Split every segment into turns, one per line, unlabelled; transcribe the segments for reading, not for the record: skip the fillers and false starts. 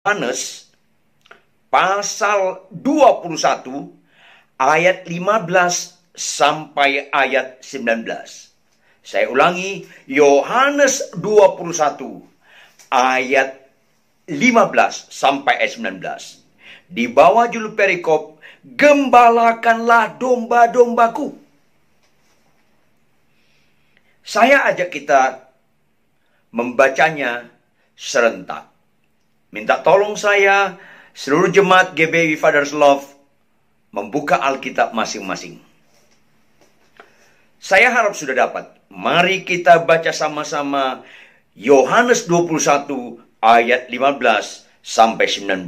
Yohanes pasal 21 ayat 15 sampai ayat 19. Saya ulangi, Yohanes 21 ayat 15 sampai ayat 19. Di bawah judul perikop, gembalakanlah domba-dombaku. Saya ajak kita membacanya serentak. Minta tolong saya, seluruh jemaat GBI Father's Love, membuka Alkitab masing-masing. Saya harap sudah dapat. Mari kita baca sama-sama Yohanes 21 ayat 15 sampai 19.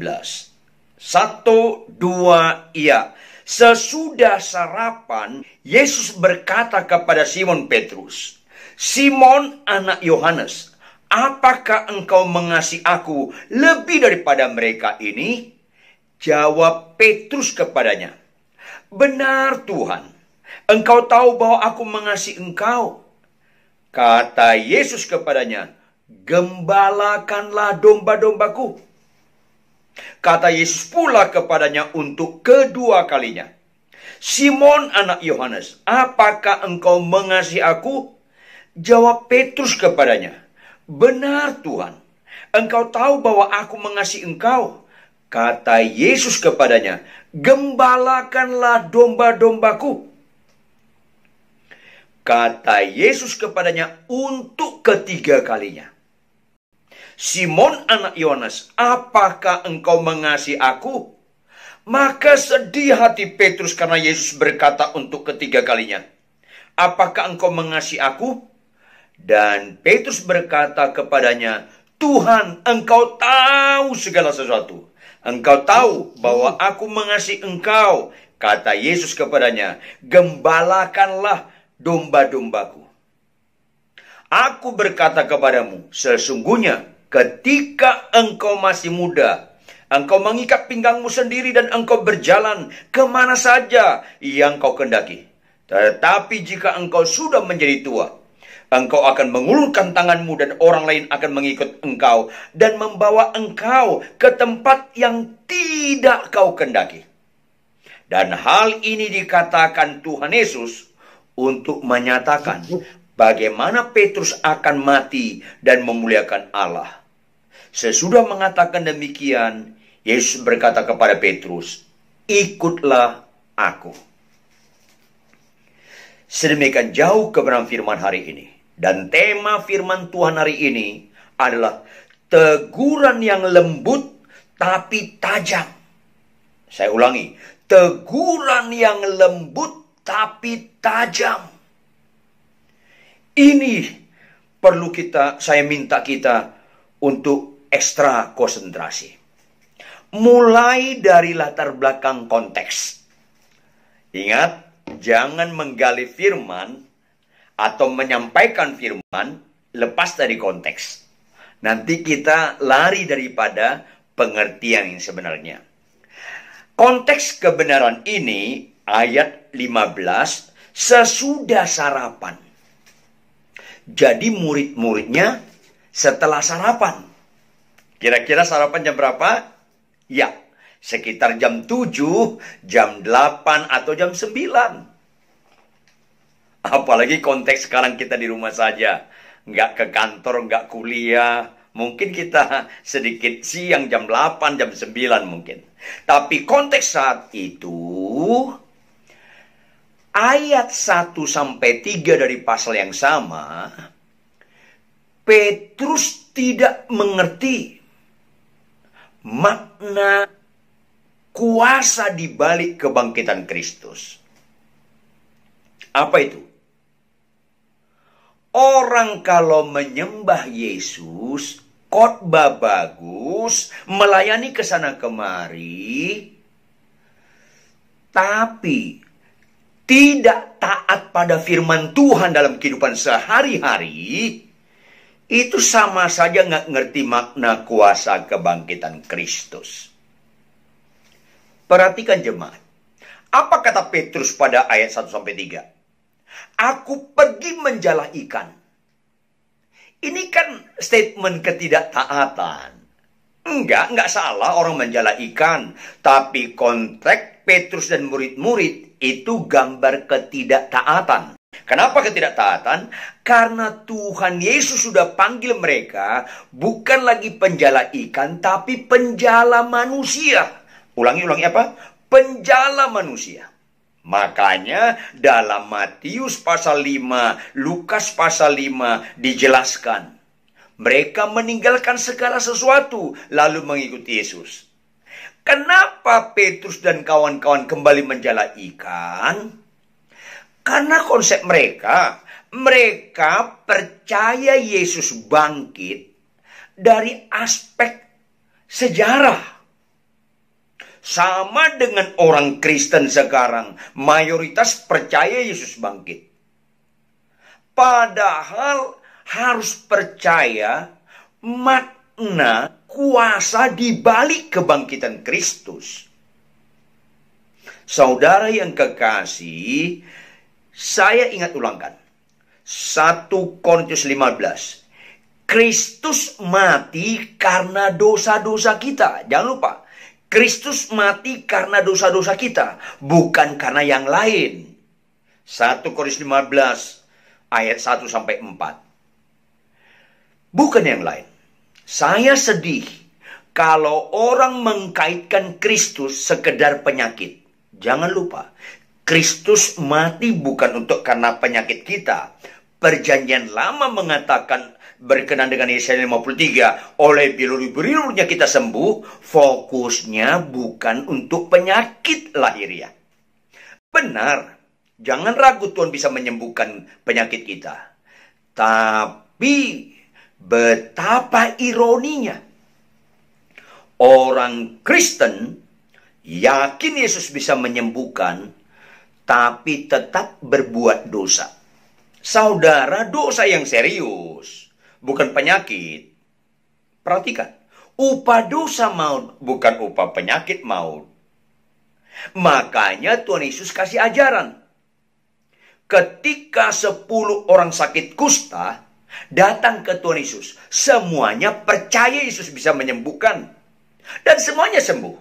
1, 2, iya. Sesudah sarapan, Yesus berkata kepada Simon Petrus, "Simon anak Yohanes, apakah engkau mengasihi aku lebih daripada mereka ini?" Jawab Petrus kepadanya, "Benar Tuhan, engkau tahu bahwa aku mengasihi engkau." Kata Yesus kepadanya, "Gembalakanlah domba-dombaku." Kata Yesus pula kepadanya untuk kedua kalinya, "Simon anak Yohanes, apakah engkau mengasihi aku?" Jawab Petrus kepadanya, "Benar Tuhan, engkau tahu bahwa aku mengasihi engkau." Kata Yesus kepadanya, "Gembalakanlah domba-dombaku." Kata Yesus kepadanya untuk ketiga kalinya, "Simon anak Yohanes, apakah engkau mengasihi aku?" Maka sedih hati Petrus karena Yesus berkata untuk ketiga kalinya, "Apakah engkau mengasihi aku?" Dan Petrus berkata kepadanya, "Tuhan, engkau tahu segala sesuatu. Engkau tahu bahwa aku mengasihi engkau." Kata Yesus kepadanya, "Gembalakanlah domba-dombaku. Aku berkata kepadamu, sesungguhnya ketika engkau masih muda, engkau mengikat pinggangmu sendiri dan engkau berjalan kemana saja yang kau kehendaki. Tetapi jika engkau sudah menjadi tua, engkau akan mengulurkan tanganmu dan orang lain akan mengikut engkau dan membawa engkau ke tempat yang tidak kau kehendaki." Dan hal ini dikatakan Tuhan Yesus untuk menyatakan bagaimana Petrus akan mati dan memuliakan Allah. Sesudah mengatakan demikian, Yesus berkata kepada Petrus, "Ikutlah aku." Sedemikian jauh kebenaran firman hari ini. Dan tema firman Tuhan hari ini adalah teguran yang lembut tapi tajam. Saya ulangi, teguran yang lembut tapi tajam. Ini perlu saya minta kita untuk ekstra konsentrasi. Mulai dari latar belakang konteks. Ingat, jangan menggali firman atau menyampaikan firman lepas dari konteks. Nanti kita lari daripada pengertian yang sebenarnya. Konteks kebenaran ini ayat 15, sesudah sarapan. Jadi murid-muridnya setelah sarapan. Kira-kira sarapan jam berapa? Ya, sekitar jam 7, jam 8, atau jam 9. Apalagi konteks sekarang kita di rumah saja. Nggak ke kantor, nggak kuliah. Mungkin kita sedikit siang jam 8, jam 9 mungkin. Tapi konteks saat itu, ayat 1-3 dari pasal yang sama, Petrus tidak mengerti makna kuasa di balik kebangkitan Kristus. Apa itu? Orang kalau menyembah Yesus, khotbah bagus, melayani ke sana kemari, tapi tidak taat pada firman Tuhan dalam kehidupan sehari-hari, itu sama saja nggak ngerti makna kuasa kebangkitan Kristus. Perhatikan jemaat. Apa kata Petrus pada ayat 1-3? "Aku pergi menjala ikan." Ini kan statement ketidaktaatan. Enggak salah orang menjala ikan. Tapi konteks Petrus dan murid-murid itu gambar ketidaktaatan. Kenapa ketidaktaatan? Karena Tuhan Yesus sudah panggil mereka bukan lagi penjala ikan, tapi penjala manusia. Ulangi apa? Penjala manusia. Makanya dalam Matius pasal 5, Lukas pasal 5 dijelaskan. Mereka meninggalkan segala sesuatu lalu mengikuti Yesus. Kenapa Petrus dan kawan-kawan kembali menjala ikan? Karena konsep mereka percaya Yesus bangkit dari aspek sejarah. Sama dengan orang Kristen sekarang, mayoritas percaya Yesus bangkit. Padahal harus percaya makna kuasa di balik kebangkitan Kristus. Saudara yang kekasih, saya ingat ulangkan 1 Korintus 15. Kristus mati karena dosa-dosa kita. Jangan lupa, Kristus mati karena dosa-dosa kita, bukan karena yang lain. 1 Korintus 15 ayat 1 sampai 4. Bukan yang lain. Saya sedih kalau orang mengkaitkan Kristus sekedar penyakit. Jangan lupa, Kristus mati bukan untuk karena penyakit kita. Perjanjian Lama mengatakan berkenan dengan Yesaya 53, oleh bilur-bilurnya kita sembuh. Fokusnya bukan untuk penyakit lahiriah. Benar, jangan ragu Tuhan bisa menyembuhkan penyakit kita. Tapi betapa ironinya, orang Kristen yakin Yesus bisa menyembuhkan, tapi tetap berbuat dosa. Saudara, dosa yang serius, bukan penyakit. Perhatikan, upah dosa maut, bukan upah penyakit maut. Makanya Tuhan Yesus kasih ajaran. Ketika 10 orang sakit kusta datang ke Tuhan Yesus, semuanya percaya Yesus bisa menyembuhkan. Dan semuanya sembuh.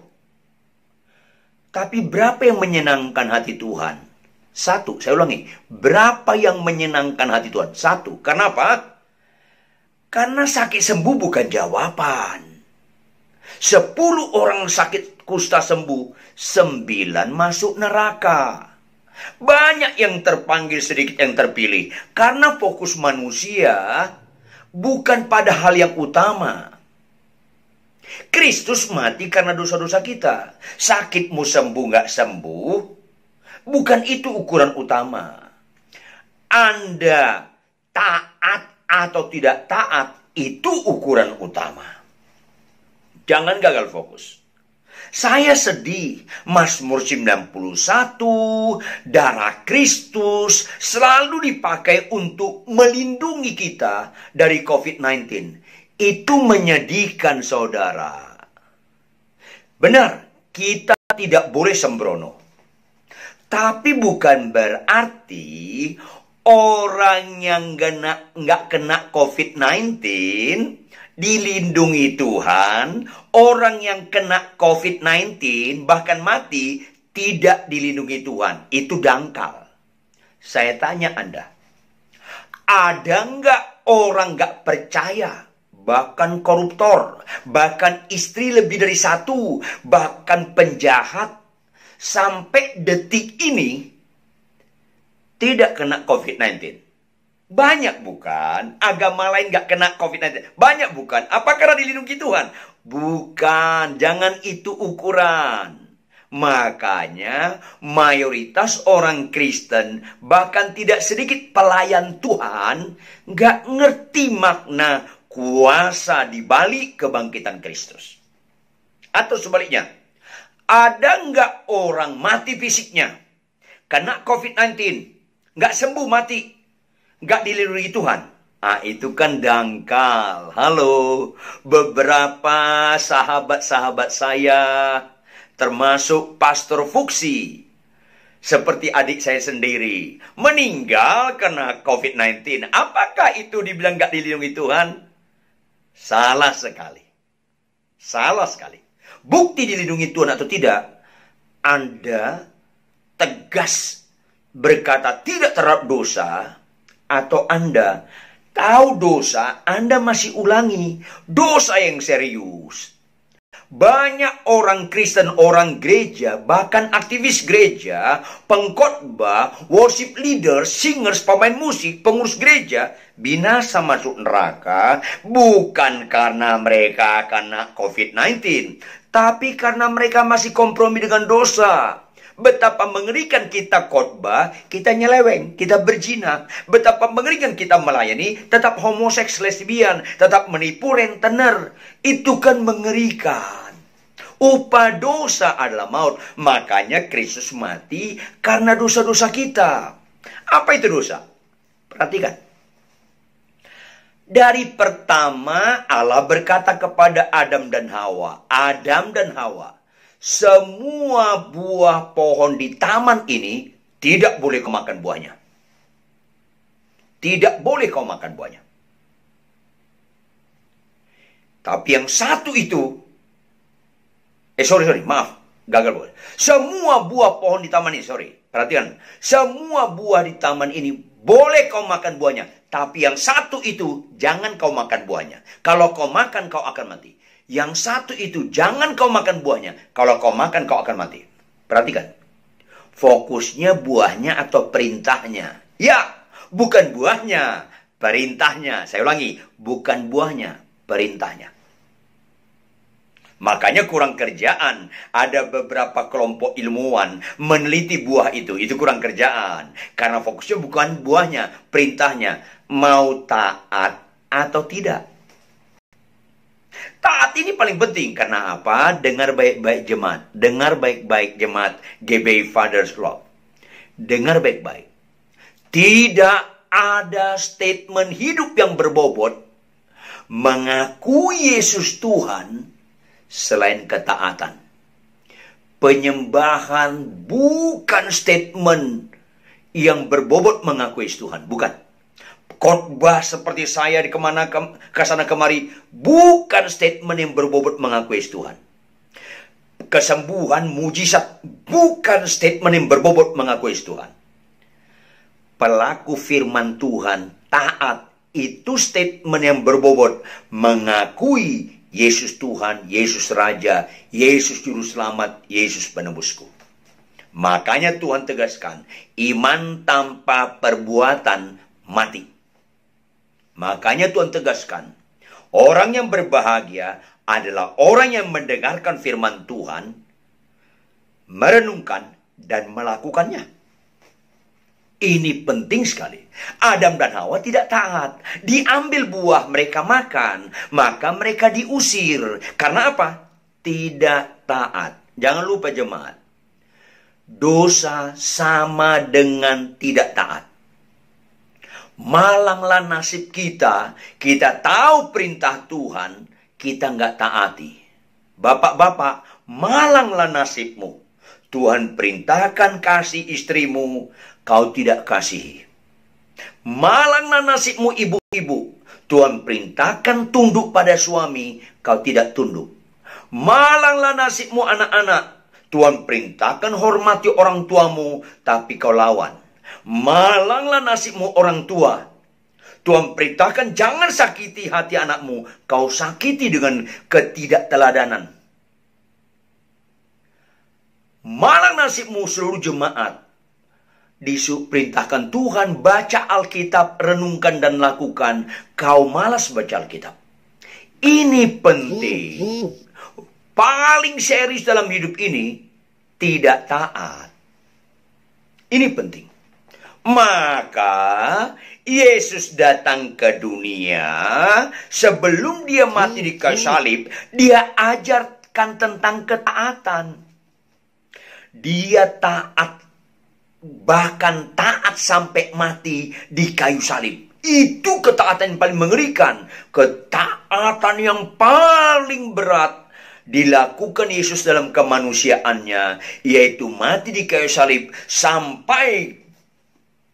Tapi berapa yang menyenangkan hati Tuhan? 1, saya ulangi. Berapa yang menyenangkan hati Tuhan? 1. Kenapa? Karena sakit sembuh bukan jawaban. 10 orang sakit kusta sembuh, 9 masuk neraka. Banyak yang terpanggil, sedikit yang terpilih. Karena fokus manusia bukan pada hal yang utama. Kristus mati karena dosa-dosa kita. Sakitmu sembuh nggak sembuh, bukan itu ukuran utama. Anda taat atau tidak taat, itu ukuran utama. Jangan gagal fokus. Saya sedih, Mazmur 91, darah Kristus selalu dipakai untuk melindungi kita dari COVID-19. Itu menyedihkan, saudara. Benar, kita tidak boleh sembrono. Tapi bukan berarti orang yang nggak kena COVID-19 dilindungi Tuhan. Orang yang kena COVID-19 bahkan mati tidak dilindungi Tuhan. Itu dangkal. Saya tanya Anda, ada nggak orang nggak percaya, bahkan koruptor, bahkan istri lebih dari 1, bahkan penjahat, sampai detik ini tidak kena COVID-19? Banyak bukan? Agama lain gak kena COVID-19. Banyak bukan? Apa karena dilindungi Tuhan? Bukan. Jangan itu ukuran. Makanya mayoritas orang Kristen, bahkan tidak sedikit pelayan Tuhan, gak ngerti makna kuasa di balik kebangkitan Kristus. Atau sebaliknya, ada nggak orang mati fisiknya, kena COVID-19, nggak sembuh mati, nggak dilindungi Tuhan? Ah, itu kan dangkal. Halo, beberapa sahabat-sahabat saya, termasuk Pastor Fuksi, seperti adik saya sendiri, meninggal karena COVID-19. Apakah itu dibilang nggak dilindungi Tuhan? Salah sekali. Salah sekali. Bukti dilindungi Tuhan atau tidak, Anda tegas berkata tidak terhadap dosa, atau Anda tahu dosa, Anda masih ulangi dosa yang serius. Banyak orang Kristen, orang gereja, bahkan aktivis gereja, pengkhotbah, worship leader, singers, pemain musik, pengurus gereja, binasa masuk neraka bukan karena mereka kena COVID-19, tapi karena mereka masih kompromi dengan dosa. Betapa mengerikan kita khotbah, kita nyeleweng, kita berzina. Betapa mengerikan kita melayani, tetap homoseks, lesbian, tetap menipu, rentenir. Itu kan mengerikan. Upah dosa adalah maut. Makanya Kristus mati karena dosa-dosa kita. Apa itu dosa? Perhatikan. Dari pertama Allah berkata kepada Adam dan Hawa. Adam dan Hawa, semua buah pohon di taman ini tidak boleh kau makan buahnya. Tidak boleh kau makan buahnya. Tapi yang satu itu, maaf, gagal boleh. Semua buah pohon di taman ini, perhatikan. Semua buah di taman ini boleh kau makan buahnya. Tapi yang satu itu, jangan kau makan buahnya. Kalau kau makan, kau akan mati. Yang satu itu, jangan kau makan buahnya. Kalau kau makan, kau akan mati. Perhatikan. Fokusnya buahnya atau perintahnya? Ya, bukan buahnya, perintahnya. Saya ulangi, bukan buahnya, perintahnya. Makanya kurang kerjaan. Ada beberapa kelompok ilmuwan meneliti buah itu. Itu kurang kerjaan. Karena fokusnya bukan buahnya, perintahnya. Mau taat atau tidak. Taat ini paling penting. Karena apa? Dengar baik-baik jemaat. Dengar baik-baik jemaat GBI Fathers Club. Dengar baik-baik. Tidak ada statement hidup yang berbobot mengakui Yesus Tuhan selain ketaatan. Penyembahan bukan statement yang berbobot mengakui Yesus Tuhan. Bukan. Khotbah seperti saya di kesana kemari bukan statement yang berbobot mengakui Tuhan. Kesembuhan, mujizat bukan statement yang berbobot mengakui Tuhan. Pelaku firman Tuhan, taat, itu statement yang berbobot mengakui Yesus Tuhan, Yesus Raja, Yesus Juru Selamat, Yesus Penebusku. Makanya Tuhan tegaskan, iman tanpa perbuatan mati. Makanya Tuhan tegaskan, orang yang berbahagia adalah orang yang mendengarkan firman Tuhan, merenungkan, dan melakukannya. Ini penting sekali. Adam dan Hawa tidak taat. Diambil buah, mereka makan. Maka mereka diusir. Karena apa? Tidak taat. Jangan lupa jemaat. Dosa sama dengan tidak taat. Malanglah nasib kita. Kita tahu perintah Tuhan, kita nggak taati. Bapak-bapak, malanglah nasibmu. Tuhan perintahkan kasih istrimu, kau tidak kasihi. Malanglah nasibmu ibu-ibu. Tuhan perintahkan tunduk pada suami, kau tidak tunduk. Malanglah nasibmu anak-anak. Tuhan perintahkan hormati orang tuamu, tapi kau lawan. Malanglah nasibmu orang tua. Tuhan perintahkan jangan sakiti hati anakmu. Kau sakiti dengan ketidakteladanan. Malang nasibmu seluruh jemaat. Diperintahkan Tuhan baca Alkitab, renungkan dan lakukan. Kau malas baca Alkitab. Ini penting. Paling serius dalam hidup ini tidak taat. Ini penting. Maka Yesus datang ke dunia. Sebelum dia mati di kayu salib, dia ajarkan tentang ketaatan. Dia taat, bahkan taat sampai mati di kayu salib. Itu ketaatan yang paling mengerikan. Ketaatan yang paling berat dilakukan Yesus dalam kemanusiaannya, yaitu mati di kayu salib sampai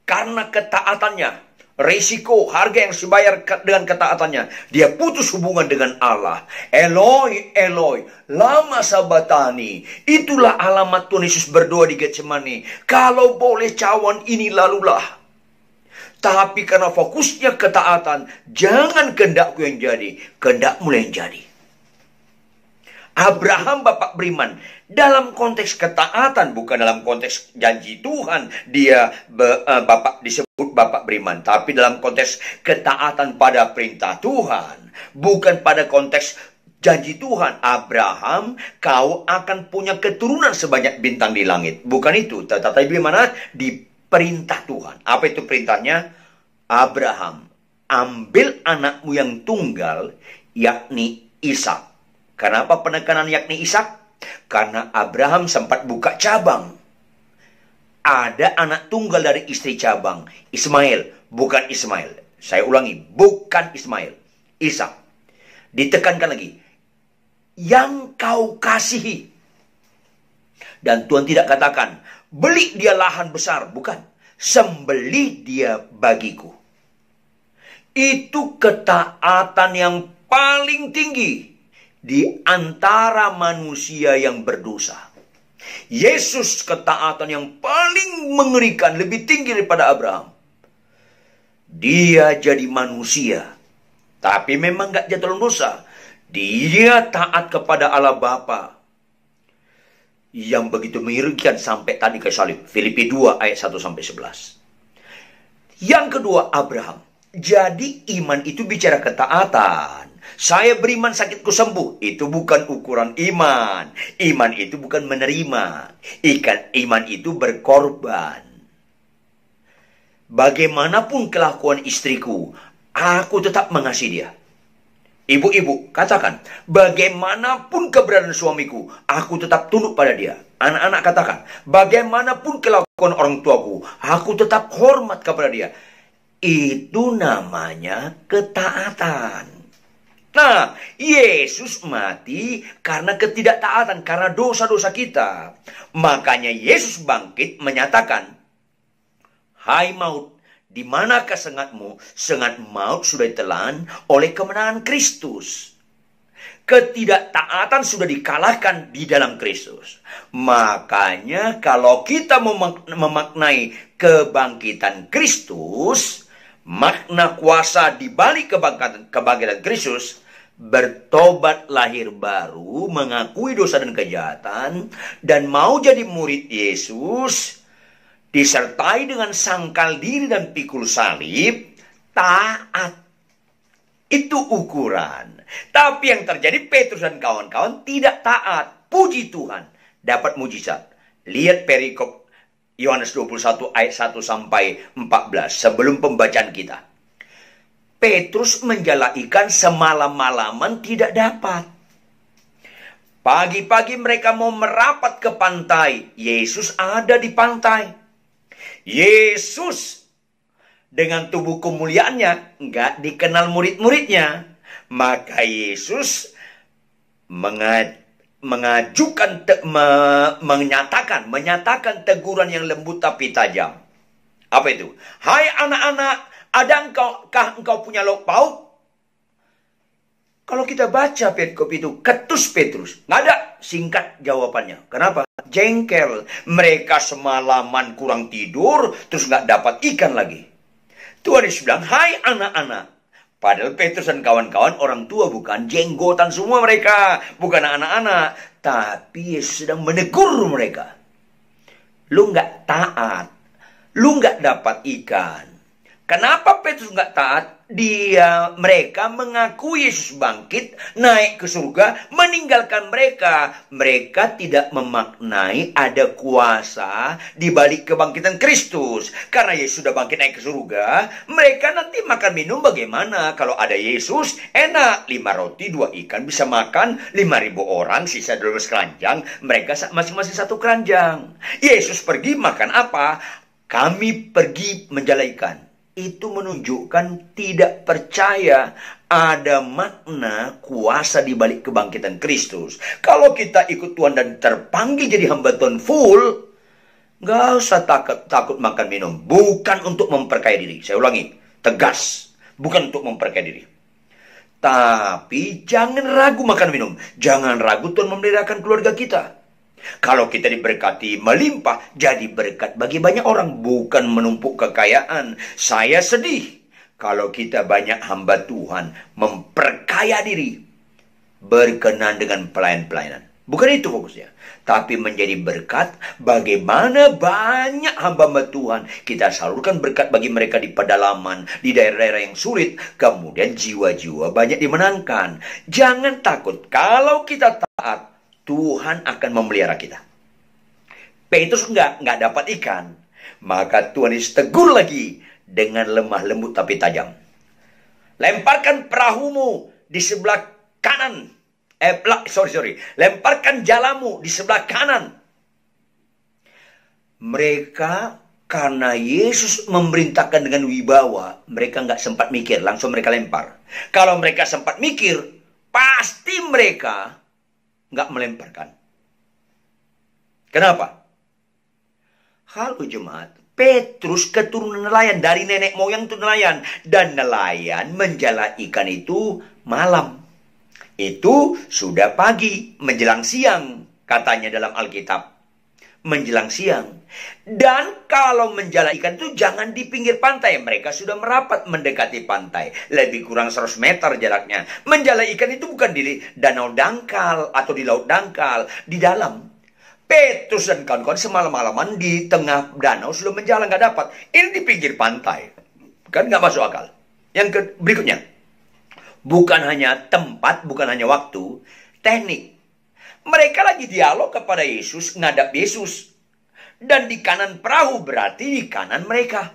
karena ketaatannya Risiko, harga yang harus dibayar dengan ketaatannya. Dia putus hubungan dengan Allah. Eloi, Eloi, lama sabatani. Itulah alamat Tuhan Yesus berdoa di Getsemani. Kalau boleh cawan ini lalulah. Tapi karena fokusnya ketaatan, jangan kehendakku yang jadi, kehendakmu yang jadi. Abraham bapak beriman dalam konteks ketaatan, bukan dalam konteks janji Tuhan dia bapak disebut bapak beriman, tapi dalam konteks ketaatan pada perintah Tuhan, bukan pada konteks janji Tuhan. Abraham, kau akan punya keturunan sebanyak bintang di langit, bukan itu, tetapi bagaimana di perintah Tuhan. Apa itu perintahnya? Abraham, ambil anakmu yang tunggal, yakni Ishak. Kenapa penekanan yakni Ishak? Karena Abraham sempat buka cabang. Ada anak tunggal dari istri cabang, Ismail, bukan Ismail. Saya ulangi, bukan Ismail, Ishak. Ditekankan lagi, yang kau kasihi. Dan Tuhan tidak katakan, beli dia lahan besar, bukan. Sembeli dia bagiku. Itu ketaatan yang paling tinggi di antara manusia yang berdosa. Yesus ketaatan yang paling mengerikan, lebih tinggi daripada Abraham. Dia jadi manusia, tapi memang gak jatuh dalam dosa. Dia taat kepada Allah Bapa yang begitu mengerikan sampai tadi ke salib. Filipi 2 ayat 1-11. Yang kedua, Abraham. Jadi iman itu bicara ketaatan. Saya beriman sakitku sembuh. Itu bukan ukuran iman. Iman itu bukan menerima. Iman itu berkorban. Bagaimanapun kelakuan istriku, aku tetap mengasihi dia. Ibu-ibu, katakan, bagaimanapun keberadaan suamiku, aku tetap tunduk pada dia. Anak-anak katakan, bagaimanapun kelakuan orang tuaku, aku tetap hormat kepada dia. Itu namanya ketaatan. Nah, Yesus mati karena ketidaktaatan, karena dosa-dosa kita. Makanya Yesus bangkit menyatakan, hai maut, di manakah sengatmu? Sengat maut sudah ditelan oleh kemenangan Kristus. Ketidaktaatan sudah dikalahkan di dalam Kristus. Makanya kalau kita memaknai kebangkitan Kristus, makna kuasa di balik kebangkitan Kristus, bertobat lahir baru, mengakui dosa dan kejahatan, dan mau jadi murid Yesus, disertai dengan sangkal diri dan pikul salib, taat. Itu ukuran. Tapi yang terjadi, Petrus dan kawan-kawan tidak taat. Puji Tuhan, dapat mujizat. Lihat perikop Yohanes 21 ayat 1-14 sebelum pembacaan kita. Petrus menjala ikan semalam-malaman tidak dapat. Pagi-pagi mereka mau merapat ke pantai. Yesus ada di pantai. Yesus dengan tubuh kemuliaannya nggak dikenal murid-muridnya. Maka Yesus menyatakan teguran yang lembut tapi tajam. Apa itu? Hai anak-anak, adakah engkau punya lauk pauk? Kalau kita baca perikop itu, ketus Petrus. Nggak ada, singkat jawabannya. Kenapa? Jengkel. Mereka semalaman kurang tidur, terus nggak dapat ikan lagi. Tuhan Yesus bilang, hai anak-anak. Padahal Petrus dan kawan-kawan orang tua, bukan, jenggotan semua mereka. Bukan anak-anak. Tapi Yesus sedang menegur mereka. Lu nggak taat. Lu nggak dapat ikan. Kenapa Petrus nggak taat? Mereka mengaku Yesus bangkit, naik ke surga, meninggalkan mereka. Mereka tidak memaknai ada kuasa di balik kebangkitan Kristus. Karena Yesus sudah bangkit naik ke surga, mereka nanti makan minum bagaimana? Kalau ada Yesus, enak. 5 roti, 2 ikan bisa makan 5.000 orang, sisa 12 keranjang. Mereka masing-masing 1 keranjang. Yesus pergi makan apa? Kami pergi menjala ikan. Itu menunjukkan tidak percaya ada makna kuasa di balik kebangkitan Kristus. Kalau kita ikut Tuhan dan terpanggil jadi hamba Tuhan full, nggak usah takut makan minum. Bukan untuk memperkaya diri. Saya ulangi, tegas, bukan untuk memperkaya diri. Tapi jangan ragu makan minum. Jangan ragu Tuhan memeliharakan keluarga kita. Kalau kita diberkati melimpah, jadi berkat bagi banyak orang, bukan menumpuk kekayaan. Saya sedih kalau kita banyak hamba Tuhan memperkaya diri, berkenan dengan pelayan-pelayanan. Bukan itu fokusnya. Tapi menjadi berkat, bagaimana banyak hamba Tuhan kita salurkan berkat bagi mereka di pedalaman, di daerah-daerah yang sulit. Kemudian jiwa-jiwa banyak dimenangkan. Jangan takut, kalau kita taat, Tuhan akan memelihara kita. Petrus enggak dapat ikan. Maka Tuhan Yesus tegur lagi dengan lemah lembut tapi tajam. Lemparkan perahumu di sebelah kanan. Lemparkan jalamu di sebelah kanan. Mereka, karena Yesus memerintahkan dengan wibawa, mereka nggak sempat mikir, langsung mereka lempar. Kalau mereka sempat mikir, pasti mereka nggak melemparkan. Kenapa? Halo jemaat, Petrus keturunan nelayan, dari nenek moyang itu nelayan. Dan nelayan menjala ikan itu malam. Itu sudah pagi, menjelang siang, katanya dalam Alkitab. Menjelang siang. Dan kalau menjala ikan itu jangan di pinggir pantai. Mereka sudah merapat mendekati pantai. Lebih kurang 100 meter jaraknya. Menjala ikan itu bukan di danau dangkal atau di laut dangkal. Di dalam. Petrus dan kawan-kawan semalam-malaman di tengah danau sudah menjala, nggak dapat. Ini di pinggir pantai. Kan nggak masuk akal. Yang berikutnya. Bukan hanya tempat, bukan hanya waktu, teknik. Mereka lagi dialog kepada Yesus, ngadap Yesus. Dan di kanan perahu berarti di kanan mereka.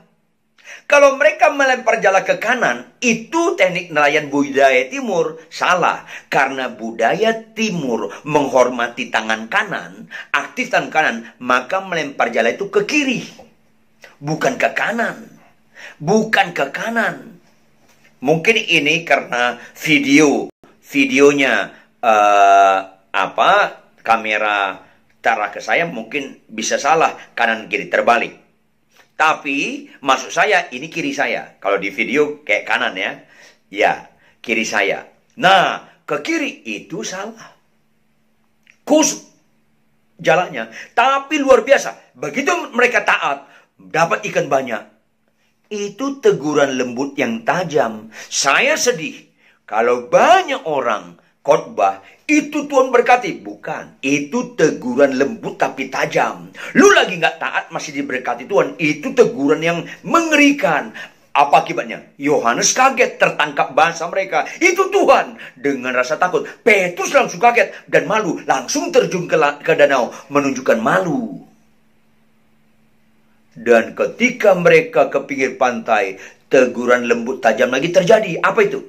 Kalau mereka melempar jala ke kanan, itu teknik nelayan budaya timur. Salah, karena budaya timur menghormati tangan kanan, aktif tangan kanan, maka melempar jala itu ke kiri. Bukan ke kanan. Bukan ke kanan. Mungkin ini karena videonya kamera tarah ke saya mungkin bisa salah, kanan kiri terbalik. Tapi maksud saya ini kiri saya. Kalau di video kayak kanan ya. Ya, kiri saya. Nah, ke kiri itu salah. Kusuk jalannya. Tapi luar biasa. Begitu mereka taat, dapat ikan banyak. Itu teguran lembut yang tajam. Saya sedih kalau banyak orang khotbah, itu Tuhan berkati. Bukan, itu teguran lembut tapi tajam. Lu lagi nggak taat masih diberkati Tuhan. Itu teguran yang mengerikan. Apa akibatnya? Yohanes kaget, tertangkap bahasa mereka. Itu Tuhan. Dengan rasa takut, Petrus langsung kaget dan malu. Langsung terjun ke danau, menunjukkan malu. Dan ketika mereka ke pinggir pantai, teguran lembut tajam lagi terjadi. Apa itu?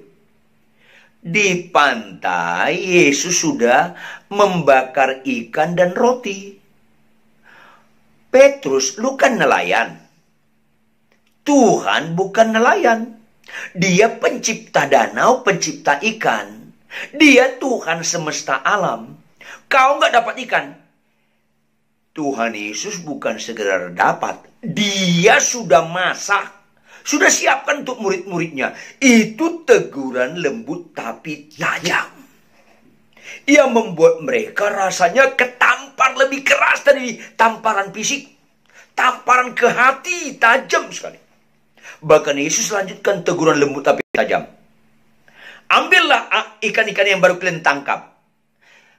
Di pantai, Yesus sudah membakar ikan dan roti. Petrus, lu kan nelayan. Tuhan bukan nelayan. Dia pencipta danau, pencipta ikan. Dia Tuhan semesta alam. Kau nggak dapat ikan. Tuhan Yesus bukan segera dapat. Dia sudah masak. Sudah siapkan untuk murid-muridnya. Itu teguran lembut tapi tajam. Ia membuat mereka rasanya ketampar lebih keras dari tamparan fisik. Tamparan ke hati tajam sekali. Bahkan Yesus lanjutkan teguran lembut tapi tajam. Ambillah ikan-ikan yang baru kalian tangkap.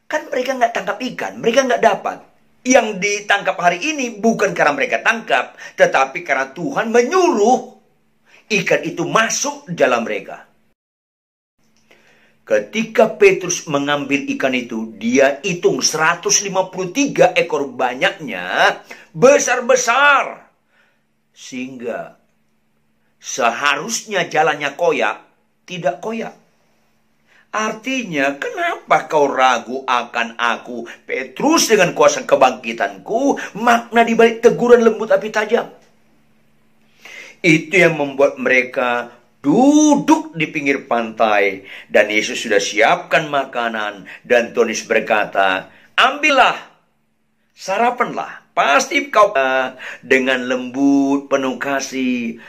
Kan mereka nggak tangkap ikan. Mereka nggak dapat. Yang ditangkap hari ini bukan karena mereka tangkap, tetapi karena Tuhan menyuruh ikan itu masuk dalam mereka. Ketika Petrus mengambil ikan itu, dia hitung 153 ekor banyaknya, besar-besar. Sehingga seharusnya jalannya koyak, tidak koyak. Artinya, kenapa kau ragu akan aku, Petrus, dengan kuasa kebangkitanku? Makna dibalik teguran lembut tapi tajam. Itu yang membuat mereka duduk di pinggir pantai. Dan Yesus sudah siapkan makanan. Dan Tuhan Yesus berkata, ambillah, sarapanlah. Pasti kau dengan lembut, penuh kasih.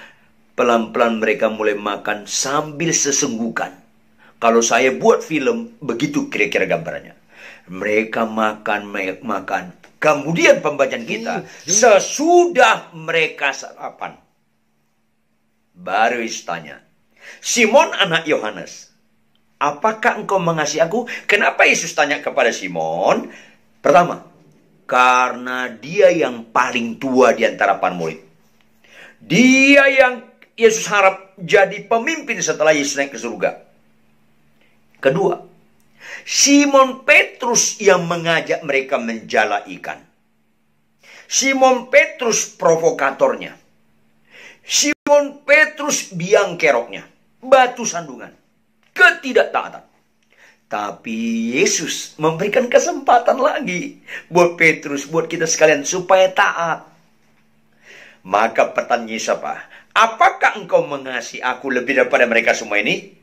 Pelan-pelan mereka mulai makan sambil sesenggukan. Kalau saya buat film, begitu kira-kira gambarannya. Mereka makan. Kemudian pembacaan kita, sesudah mereka sarapan, baru Yesus tanya, Simon anak Yohanes, apakah engkau mengasihi aku? Kenapa Yesus tanya kepada Simon? Pertama, karena dia yang paling tua di antara para murid. Dia yang Yesus harap jadi pemimpin setelah Yesus naik ke surga. Kedua, Simon Petrus yang mengajak mereka menjala ikan. Simon Petrus provokatornya. Simon Petrus biang keroknya. Batu sandungan. Ketidaktaatan. Tapi Yesus memberikan kesempatan lagi buat Petrus, buat kita sekalian supaya taat. Maka pertanyaan Yesus apa? Apakah engkau mengasihi aku lebih daripada mereka semua ini?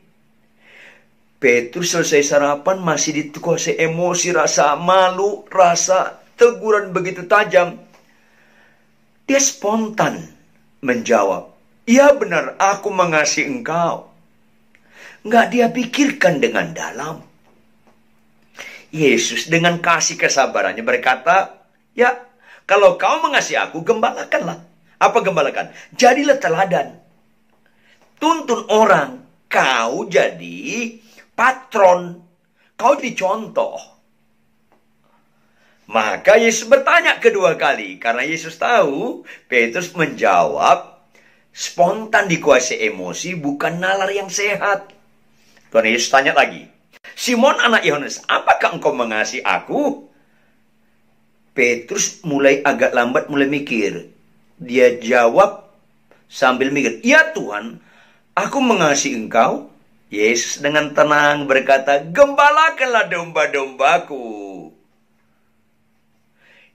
Petrus selesai sarapan masih dikuasai emosi, rasa malu, rasa teguran begitu tajam. Dia spontan menjawab, ya benar, aku mengasihi engkau. Nggak dia pikirkan dengan dalam. Yesus dengan kasih kesabarannya berkata, ya kalau kau mengasihi aku, gembalakanlah. Apa gembalakan? Jadilah teladan. Tuntun orang. Kau jadi patron. Kau dicontoh. Maka Yesus bertanya kedua kali. Karena Yesus tahu Petrus menjawab spontan, dikuasai emosi, bukan nalar yang sehat. Tuhan Yesus tanya lagi. Simon anak Yohanes, apakah engkau mengasihi aku? Petrus mulai agak lambat, mulai mikir. Dia jawab sambil mikir, ya Tuhan, aku mengasihi engkau. Yesus dengan tenang berkata, gembalakanlah domba-dombaku.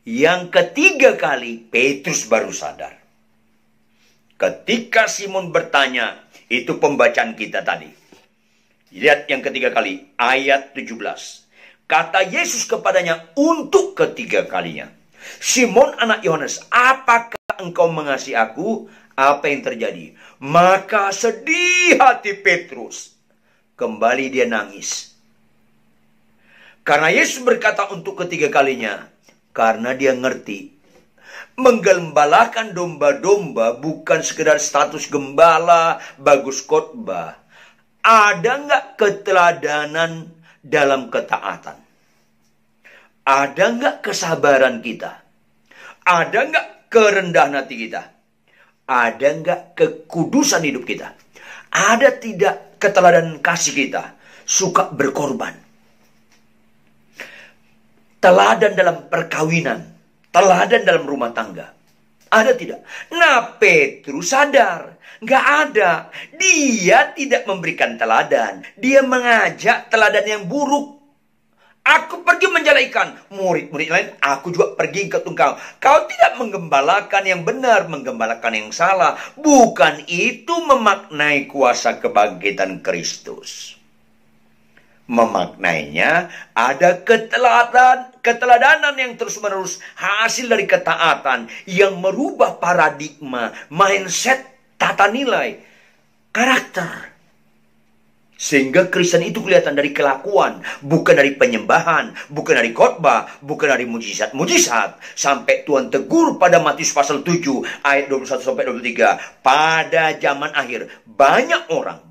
Yang ketiga kali, Petrus baru sadar. Ketika Simon bertanya, itu pembacaan kita tadi. Lihat yang ketiga kali, ayat 17. Kata Yesus kepadanya untuk ketiga kalinya, Simon anak Yohanes, apakah engkau mengasihi aku? Apa yang terjadi? Maka sedih hati Petrus. Kembali dia nangis. Karena Yesus berkata untuk ketiga kalinya. Karena dia ngerti. Menggembalakan domba-domba bukan sekedar status gembala, bagus khotbah. Ada nggak keteladanan dalam ketaatan? Ada nggak kesabaran kita? Ada nggak kerendahan hati kita? Ada nggak kekudusan hidup kita? Ada tidak keteladanan kasih kita? Suka berkorban. Teladan dalam perkawinan. Teladan dalam rumah tangga. Ada tidak? Nah, Petrus sadar. Nggak ada. Dia tidak memberikan teladan. Dia mengajak teladan yang buruk. Aku pergi menjala ikan. Murid-murid lain, aku juga pergi ke engkau. Kau tidak menggembalakan yang benar, menggembalakan yang salah. Bukan itu memaknai kuasa kebangkitan Kristus. Memaknainya ada keteladanan yang terus-menerus hasil dari ketaatan yang merubah paradigma, mindset, tata nilai, karakter. Sehingga Kristen itu kelihatan dari kelakuan, bukan dari penyembahan, bukan dari khotbah, bukan dari mujizat-mujizat. Sampai Tuhan tegur pada Matius pasal 7 ayat 21 sampai 23. Pada zaman akhir banyak orang,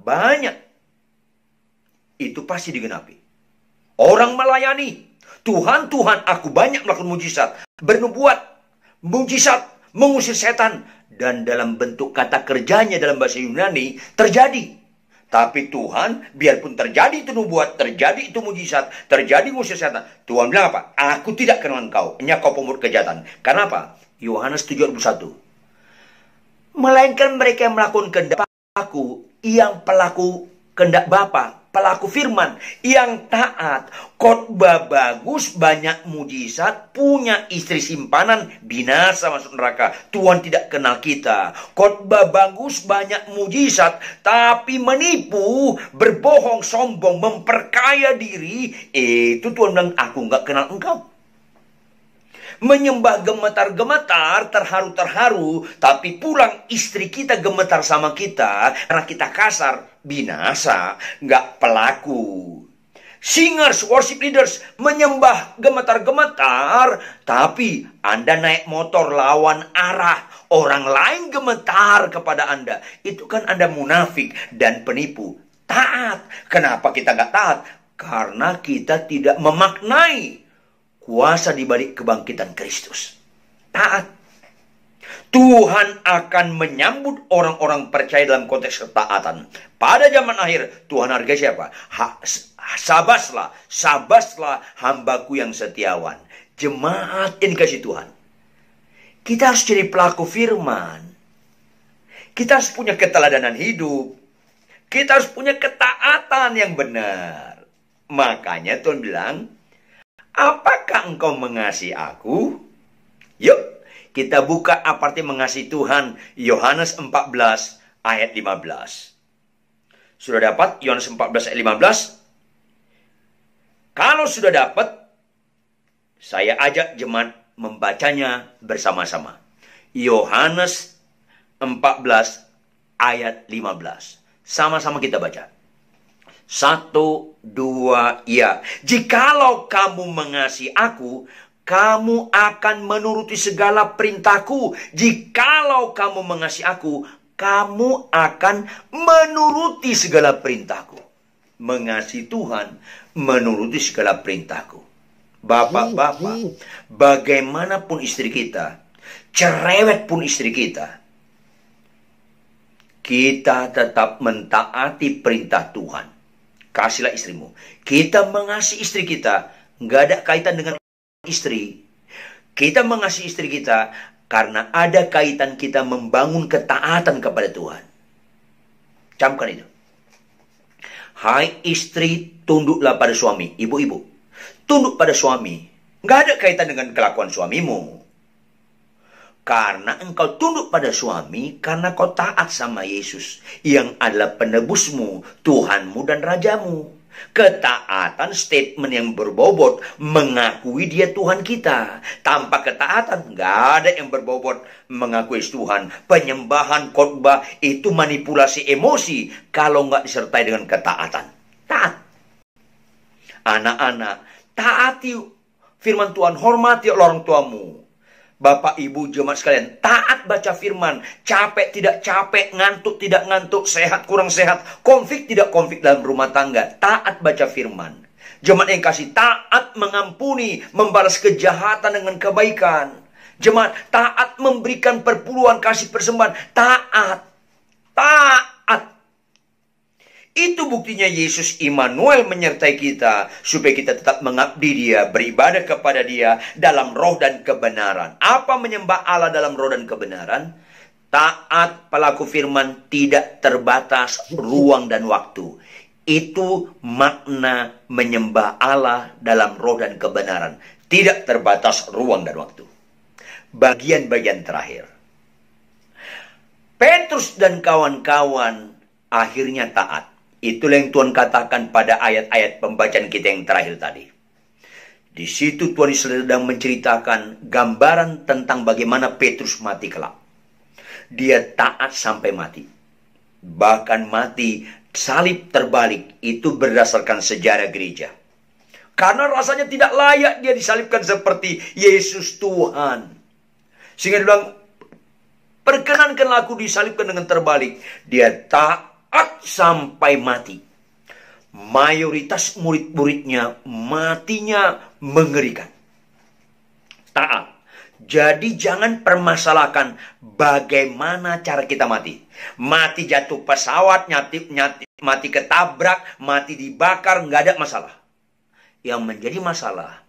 itu pasti digenapi. Orang melayani, Tuhan, aku banyak melakukan mujizat, bernubuat, mujizat, mengusir setan, dan dalam bentuk kata kerjanya dalam bahasa Yunani terjadi. Tapi Tuhan, biarpun terjadi itu nubuat, terjadi itu mujizat, terjadi mengusir setan, Tuhan bilang apa? Aku tidak kenal engkau, hanya kau pembuat kejahatan. Kenapa? Yohanes 7:1. Melainkan mereka yang melakukan kehendak aku, yang pelaku kehendak Bapa, pelaku firman, yang taat, khotbah bagus, banyak mujizat, punya istri simpanan, binasa masuk neraka. Tuhan tidak kenal kita. Khotbah bagus, banyak mujizat, tapi menipu, berbohong, sombong, memperkaya diri, itu Tuhan bilang, aku nggak kenal engkau. Menyembah gemetar-gemetar, terharu-terharu, tapi pulang istri kita gemetar sama kita karena kita kasar, binasa, nggak pelaku. Singers, worship leaders menyembah gemetar-gemetar, tapi Anda naik motor lawan arah, orang lain gemetar kepada Anda. Itu kan Anda munafik dan penipu. Taat. Kenapa kita nggak taat? Karena kita tidak memaknai kuasa di balik kebangkitan Kristus. Taat. Tuhan akan menyambut orang-orang percaya dalam konteks ketaatan. Pada zaman akhir, Tuhan hargai siapa? Sabaslah hambaku yang setiawan. Jemaat yang dikasih Tuhan. Kita harus jadi pelaku firman. Kita harus punya keteladanan hidup. Kita harus punya ketaatan yang benar. Makanya Tuhan bilang, apakah engkau mengasihi aku? Yuk, kita buka apa arti mengasihi Tuhan. Yohanes 14 ayat 15. Sudah dapat Yohanes 14 ayat 15? Kalau sudah dapat, saya ajak jemaat membacanya bersama-sama. Yohanes 14 ayat 15. Sama-sama kita baca. 1, 2, ya. Jikalau kamu mengasihi aku, kamu akan menuruti segala perintahku. Jikalau kamu mengasihi aku, kamu akan menuruti segala perintahku. Mengasihi Tuhan, menuruti segala perintahku. Bapak-bapak, bagaimanapun istri kita, cerewet pun istri kita, kita tetap mentaati perintah Tuhan. Kasihlah istrimu. Kita mengasihi istri kita, nggak ada kaitan dengan istri. Kita mengasihi istri kita karena ada kaitan kita membangun ketaatan kepada Tuhan. Camkan itu. Hai istri, tunduklah pada suami. Ibu-ibu, tunduk pada suami. Nggak ada kaitan dengan kelakuan suamimu. Karena engkau tunduk pada suami, karena kau taat sama Yesus, yang adalah penebusmu, Tuhanmu dan Rajamu. Ketaatan statement yang berbobot, mengakui dia Tuhan kita. Tanpa ketaatan, nggak ada yang berbobot mengakui Tuhan. Penyembahan khotbah itu manipulasi emosi, kalau nggak disertai dengan ketaatan. Taat. Anak-anak, taati firman Tuhan, hormati orang tuamu. Bapak, ibu, jemaat sekalian, taat baca firman. Capek tidak capek, ngantuk tidak ngantuk, sehat kurang sehat, konflik tidak konflik dalam rumah tangga. Taat baca firman. Jemaat yang kasih, taat mengampuni, membalas kejahatan dengan kebaikan. Jemaat, taat memberikan perpuluhan, kasih persembahan. Taat. Itu buktinya Yesus Immanuel menyertai kita, supaya kita tetap mengabdi dia, beribadah kepada dia dalam roh dan kebenaran. Apa menyembah Allah dalam roh dan kebenaran? Taat pelaku firman, tidak terbatas ruang dan waktu. Itu makna menyembah Allah dalam roh dan kebenaran. Tidak terbatas ruang dan waktu. Bagian-bagian terakhir. Petrus dan kawan-kawan akhirnya taat. Itulah yang Tuhan katakan pada ayat-ayat pembacaan kita yang terakhir tadi. Di situ Tuhan sedang menceritakan gambaran tentang bagaimana Petrus mati kelak. Dia taat sampai mati. Bahkan mati salib terbalik, itu berdasarkan sejarah gereja. Karena rasanya tidak layak dia disalibkan seperti Yesus Tuhan. Sehingga dia bilang, perkenankanlah aku disalibkan dengan terbalik. Dia taat sampai mati. Mayoritas murid-muridnya matinya mengerikan. Taat. Jadi jangan permasalahkan bagaimana cara kita mati. Mati jatuh pesawat, mati ketabrak, mati dibakar, nggak ada masalah. Yang menjadi masalah,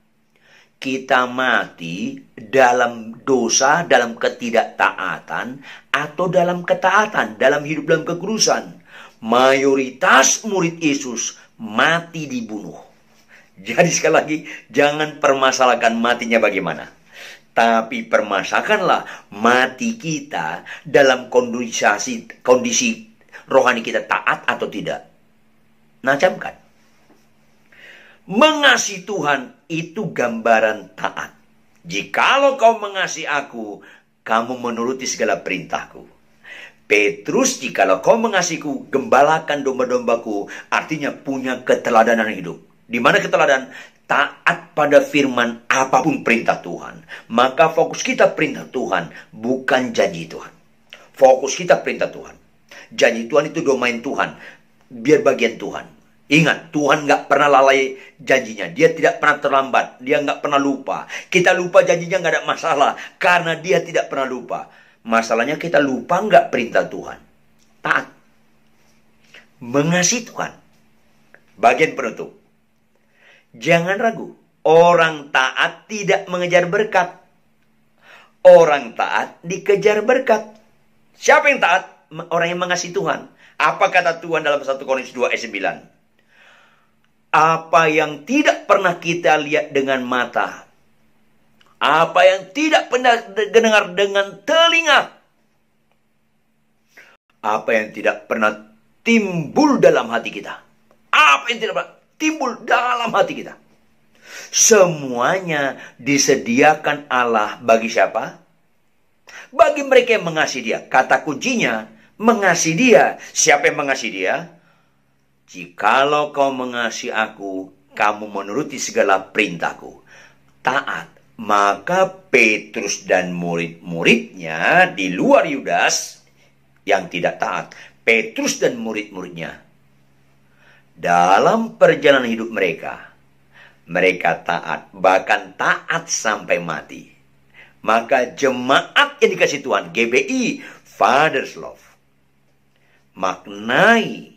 kita mati dalam dosa, dalam ketidaktaatan, atau dalam ketaatan, dalam hidup dalam kekudusan. Mayoritas murid Yesus mati dibunuh. Jadi sekali lagi, jangan permasalahkan matinya bagaimana. Tapi permasalahkanlah mati kita dalam kondisi rohani kita taat atau tidak. Nah, camkan. Mengasihi Tuhan itu gambaran taat. Jikalau kau mengasihi aku, kamu menuruti segala perintahku. Petrus, jikalau kau mengasihiku, gembalakan domba-dombaku. Artinya punya keteladanan hidup. Di mana keteladan? Taat pada firman apapun perintah Tuhan. Maka fokus kita perintah Tuhan, bukan janji Tuhan. Fokus kita perintah Tuhan. Janji Tuhan itu domain Tuhan. Biar bagian Tuhan. Ingat, Tuhan nggak pernah lalai janjinya. Dia tidak pernah terlambat. Dia nggak pernah lupa. Kita lupa janjinya nggak ada masalah. Karena dia tidak pernah lupa. Masalahnya kita lupa nggak perintah Tuhan. Taat. Mengasihi Tuhan. Bagian penutup. Jangan ragu. Orang taat tidak mengejar berkat. Orang taat dikejar berkat. Siapa yang taat? Orang yang mengasihi Tuhan. Apa kata Tuhan dalam 1 Korintus 2 ayat 9? Apa yang tidak pernah kita lihat dengan mata, apa yang tidak pernah dengar dengan telinga, apa yang tidak pernah timbul dalam hati kita, apa yang tidak pernah timbul dalam hati kita, semuanya disediakan Allah bagi siapa? Bagi mereka yang mengasihi Dia. Kata kuncinya, mengasihi Dia. Siapa yang mengasihi Dia? Jikalau kau mengasihi aku, kamu menuruti segala perintahku. Taat. Maka Petrus dan murid-muridnya di luar Yudas yang tidak taat. Petrus dan murid-muridnya dalam perjalanan hidup mereka, mereka taat. Bahkan taat sampai mati. Maka jemaat yang dikasih Tuhan, GBI, Father's Love, maknai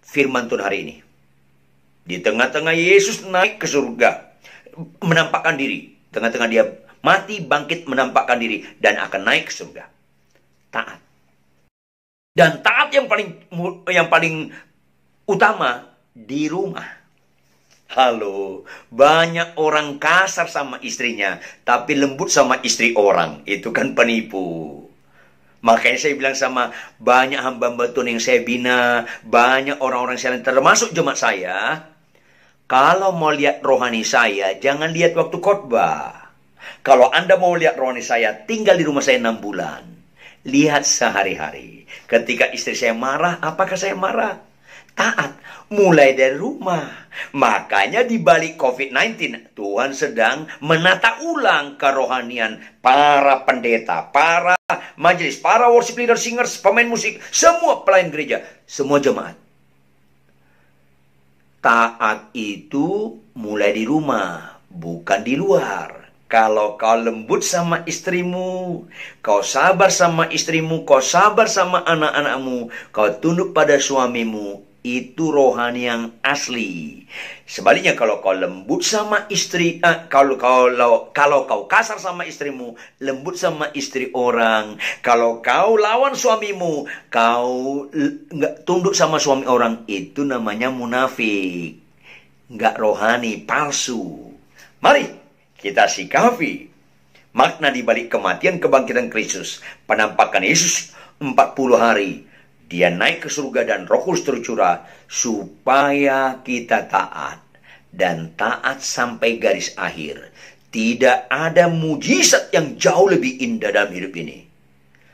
firman Tuhan hari ini. Di tengah-tengah Yesus naik ke surga, menampakkan diri. Tengah-tengah dia mati, bangkit, menampakkan diri, dan akan naik ke surga. Taat. Dan taat yang paling utama di rumah. Halo, banyak orang kasar sama istrinya, tapi lembut sama istri orang. Itu kan penipu. Makanya saya bilang sama banyak hamba-hamba Tuhan yang saya bina, banyak orang-orang saya termasuk jemaat saya, kalau mau lihat rohani saya, jangan lihat waktu khotbah. Kalau Anda mau lihat rohani saya, tinggal di rumah saya 6 bulan. Lihat sehari-hari. Ketika istri saya marah, apakah saya marah? Taat. Mulai dari rumah. Makanya di balik COVID-19, Tuhan sedang menata ulang kerohanian para pendeta, para majelis, para worship leader, singers, pemain musik, semua pelayan gereja, semua jemaat. Taat itu mulai di rumah, bukan di luar. Kalau kau lembut sama istrimu, kau sabar sama istrimu, kau sabar sama anak-anakmu, kau tunduk pada suamimu, itu rohani yang asli. Sebaliknya kalau kau lembut sama istri, kalau kau kasar sama istrimu, lembut sama istri orang, kalau kau lawan suamimu, kau nggak tunduk sama suami orang, itu namanya munafik, nggak rohani, palsu. Mari kita sikapi makna di balik kematian kebangkitan Kristus, penampakan Yesus 40 hari. Dia naik ke surga dan Roh Kudus tercurah supaya kita taat. Dan taat sampai garis akhir. Tidak ada mujizat yang jauh lebih indah dalam hidup ini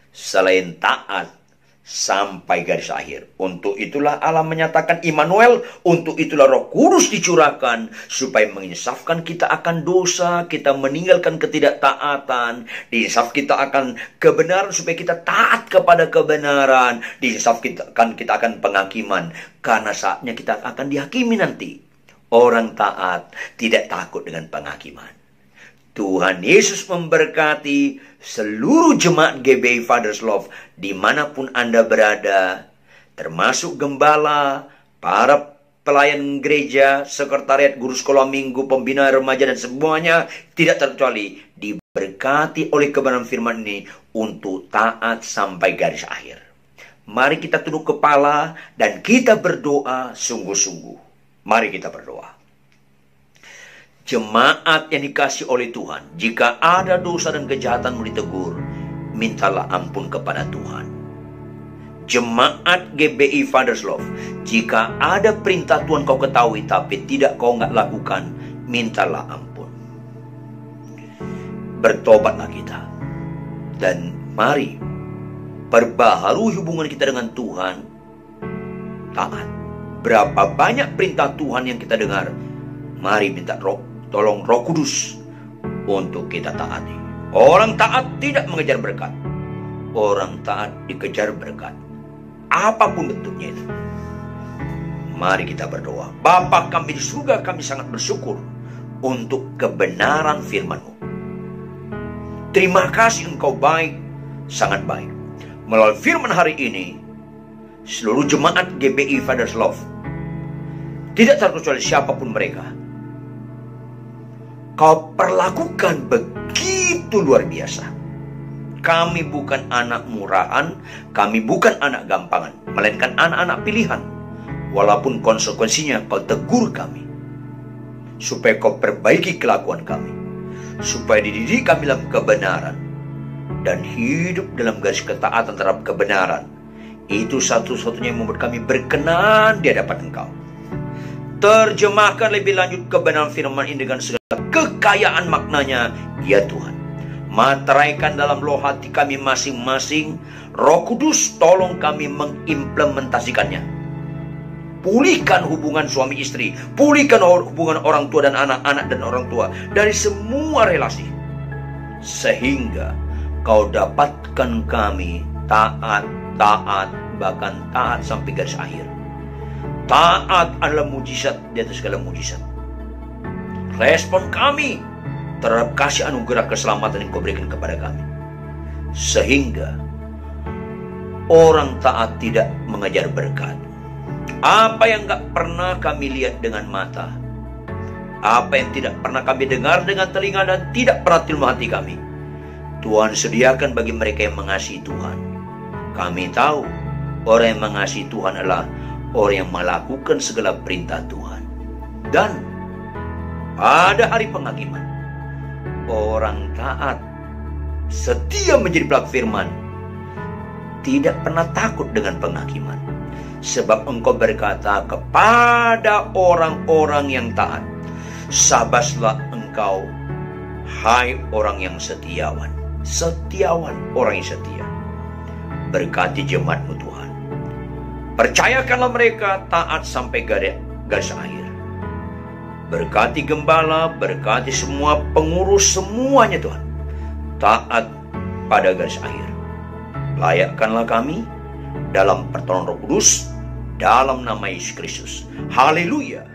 selain taat sampai garis akhir. Untuk itulah Allah menyatakan Immanuel, untuk itulah Roh Kudus dicurahkan supaya menginsafkan kita akan dosa, kita meninggalkan ketidaktaatan, diinsaf kita akan kebenaran supaya kita taat kepada kebenaran, diinsaf kita akan penghakiman karena saatnya kita akan dihakimi nanti. Orang taat tidak takut dengan penghakiman. Tuhan Yesus memberkati seluruh jemaat GBI Father's Love dimanapun Anda berada, termasuk gembala, para pelayan gereja, sekretariat, guru sekolah minggu, pembina remaja, dan semuanya tidak terkecuali diberkati oleh kebenaran firman ini untuk taat sampai garis akhir. Mari kita tunduk kepala dan kita berdoa sungguh-sungguh. Mari kita berdoa. Jemaat yang dikasih oleh Tuhan, jika ada dosa dan kejahatanmu ditegur, mintalah ampun kepada Tuhan. Jemaat GBI Father's Love, jika ada perintah Tuhan kau ketahui tapi tidak kau nggak lakukan, mintalah ampun. bertobatlah kita. Dan mari perbaharui hubungan kita dengan Tuhan. Taat. Berapa banyak perintah Tuhan yang kita dengar, mari minta tolong Roh Kudus untuk kita taati. Orang taat tidak mengejar berkat. Orang taat dikejar berkat. Apapun bentuknya itu. Mari kita berdoa. Bapa kami di surga, kami sangat bersyukur untuk kebenaran firman-Mu. Terima kasih Engkau baik, sangat baik. Melalui firman hari ini, seluruh jemaat GBI Father's Love, tidak terkecuali siapapun mereka, Kau perlakukan begitu luar biasa. Kami bukan anak murahan, kami bukan anak gampangan, melainkan anak-anak pilihan. Walaupun konsekuensinya Kau tegur kami, supaya Kau perbaiki kelakuan kami, supaya dididik kami dalam kebenaran, dan hidup dalam garis ketaatan terhadap kebenaran. Itu satu-satunya yang membuat kami berkenan di hadapan Engkau. Terjemahkan lebih lanjut kebenaran firman ini dengan segala kekayaan maknanya, ya Tuhan. Materaikan dalam loh hati kami masing-masing. Roh Kudus, tolong kami mengimplementasikannya. Pulihkan hubungan suami istri, pulihkan hubungan orang tua dan anak-anak dan orang tua dari semua relasi, sehingga Kau dapatkan kami taat, bahkan taat sampai garis akhir. Taat adalah mujizat di atas segala mujizat. Respon kami terhadap kasih anugerah keselamatan yang Kau berikan kepada kami, sehingga orang taat tidak mengejar berkat. Apa yang gak pernah kami lihat dengan mata, apa yang tidak pernah kami dengar dengan telinga, dan tidak pernah timbul hati kami, Tuhan sediakan bagi mereka yang mengasihi Tuhan. Kami tahu orang yang mengasihi Tuhan adalah orang yang melakukan segala perintah Tuhan. Dan pada hari penghakiman, orang taat setia menjadi pelaku firman tidak pernah takut dengan penghakiman. Sebab Engkau berkata kepada orang-orang yang taat, sabaslah engkau, hai orang yang setiawan. Setiawan, orang yang setia. Berkati jemaat-Mu Tuhan. Percayakanlah mereka taat sampai garis akhir. Berkati gembala, berkati semua pengurus, semuanya Tuhan, taat pada garis akhir. Layakkanlah kami dalam pertolongan Roh Kudus, dalam nama Yesus Kristus. Haleluya.